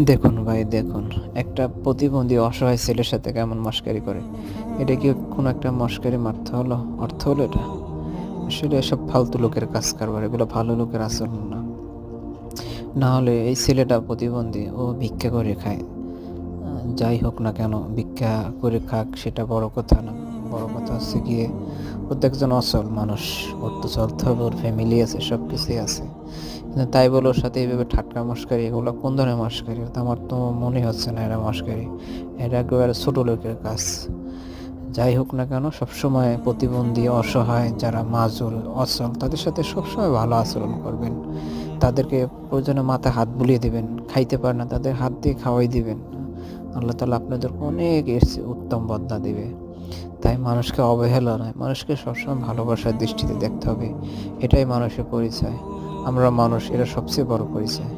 দেখুন ভাই দেখুন, একটা প্রতিবন্ধী অসহায় ছেলের সাথে কেমন মশকারি করে। এটা কি কোনো একটা মশকারি অর্থ হলো এটা? আসলে এসব ফালতু লোকের কাজ কারবার, এগুলো ভালো লোকের আচরণ না। না হলে এই ছেলেটা প্রতিবন্ধী, ও ভিক্ষা করে খায়। যাই হোক না কেন, ভিক্ষা করে খাক সেটা বড় কথা না। বড় কথা হচ্ছে গিয়ে ও তো একজন অচল মানুষ, ওর তো চলতে হবে, ওর ফ্যামিলি আছে, সব কিছুই আছে। কিন্তু তাই বলে ওর সাথে এইভাবে ঠাট্টা মশকারি, এগুলো কোন ধরনের মশকারি? তো আমার তো মনে হচ্ছে না এটা মশকারি, এটা একেবারে ছোট লোকের কাজ। যাই হোক না কেন, সবসময় প্রতিবন্ধী, অসহায় যারা মাজুর, অচল, তাদের সাথে সবসময় ভালো আচরণ করবেন। তাদেরকে প্রয়োজনে মাথায় হাত বুলিয়ে দিবেন, খাইতে পারে না তাদের হাত দিয়ে খাওয়াই দিবেন। আল্লাহ তাআলা আপনাদের অনেক এর চেয়ে উত্তম বদলা দিবে। তাই মানুষকে অবহেলা নয়, মানুষকে সবসময় ভালোবাসার দৃষ্টিতে দেখতে হবে। এটাই মানুষের পরিচয়। আমরা মানুষ, এটা সবচেয়ে বড় পরিচয়।